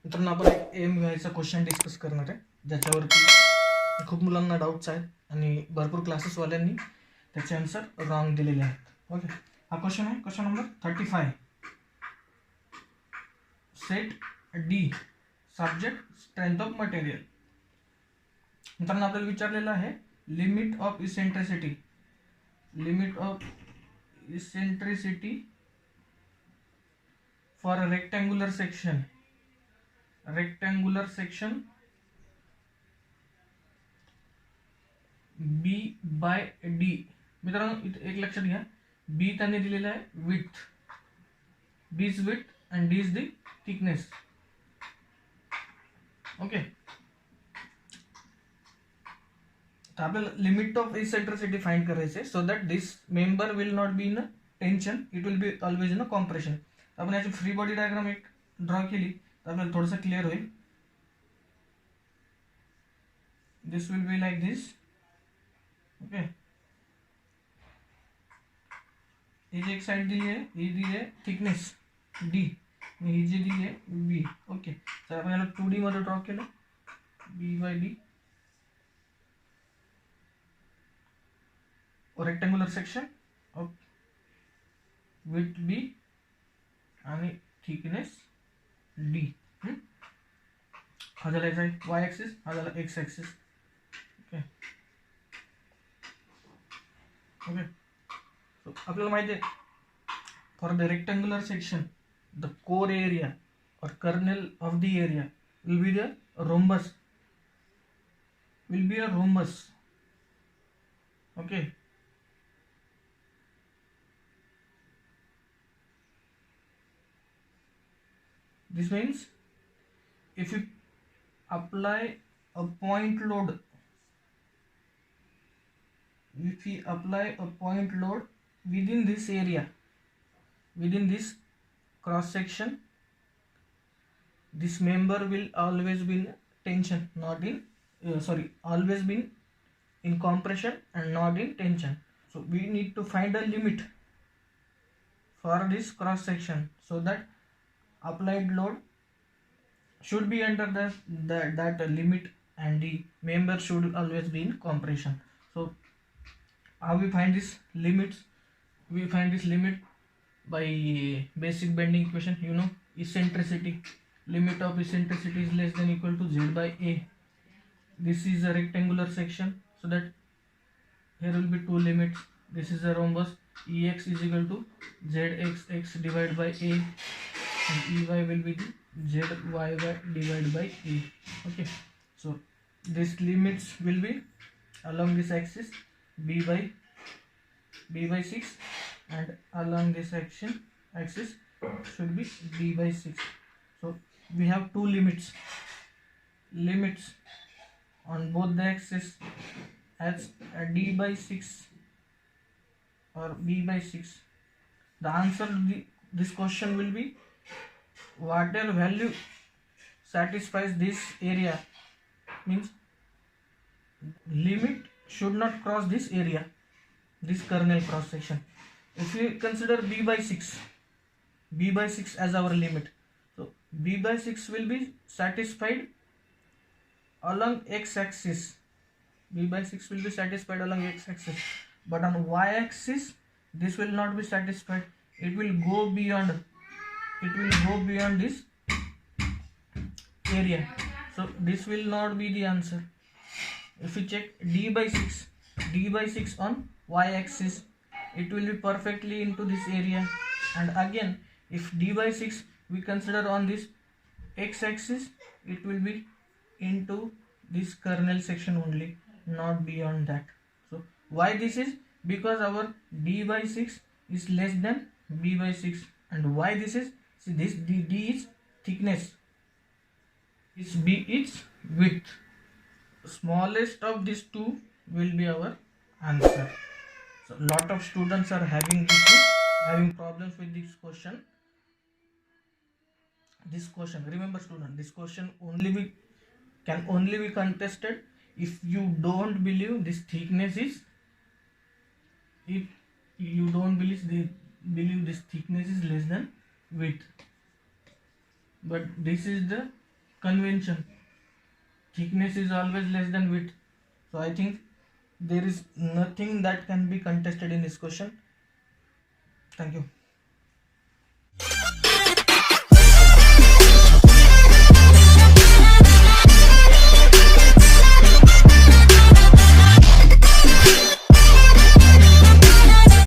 मित्रांनो, आपण एक AMVIचा क्वेश्चन डिस्कस करणार आहे, ज्याच्यावरती खूप मुलांना डाऊट्स आहेत आणि भरपूर क्लासेसवाल्यांनी त्याचे आन्सर रॉंग दिलेले आहेत. ओके, हा क्वेश्चन आहे question number 35. Set D subject strength of material. मित्रांनो, आपल्याला विचारलेलं आहे limit of eccentricity. Limit of eccentricity for a rectangular section. Rectangular section B by D. मित्रांनो, इथे एक लक्षात घ्या, बी त्यांनी दिलेला आहे width, B is width and D is the thickness. Okay, तर आपल्याला लिमिट ऑफ इसेंट्रिसिटी फाइंड करायचे so that this member will not be in a tension, it will be always in a compression. आपण याची free body diagram एक draw केली तर आपल्याला थोडंसं क्लिअर होईल. This will be like this. Okay, ही जी एक साइड दिली आहे ही दिली आहे थिकनेस डी, ही जी दिली आहे बी. ओके, तर आपण याला 2D मध्ये ड्रॉ केलं, B by D. Rectangular section of width B आणि थिकनेस डी. हा झाला याचा वाय ॲक्सिस, हा झाला एक्स ॲक्सिस. ओके ओके, आपल्याला माहिती आहे for the rectangular section the core area or kernel of the area will be the rhombus, will be a rhombus. Okay, this means if you apply a point load, if we apply a point load within this area, within this cross section, this member will always be in tension, not in always be in compression and not in tension. So we need to find a limit for this cross section so that applied load should be under that limit and the member should always be in compression. So how we find this limits? We find this limit by basic bending equation. You know, eccentricity, limit of eccentricity is less than equal to z by a. This is a rectangular section, so that here will be two limits. This is a rhombus, ex is equal to zxx divided by a, and ey will be the zyy divided by a. Okay, so this limits will be along this axis b by 6, and along this axis should be b by 6. So we have two limits on both the axes as d by 6 or b by 6. The answer to this question will be whatever value satisfies this area, means limit should not cross this area, this kernel cross section. If we consider b by 6 as our limit, so b by 6 will be satisfied along x axis. B by 6 will be satisfied along x axis, but on y axis this will not be satisfied. It will go beyond this area, so this will not be the answer. If we check d by 6 on y axis, it will be perfectly into this area, and again if d by 6 we consider on this x axis, it will be into this kernel section only, not beyond that. So why this is? Because our d by 6 is less than b by 6. And why this is? See, this d is thickness, this b is width. Smallest of these two will be our answer. So lot of students are having problems with this question. Remember student, this question can only be contested if you don't believe this thickness is, if you don't believe this thickness is less than width. But this is the convention. Thickness is always less than width. So I think there is nothing that can be contested in this question. Thank you.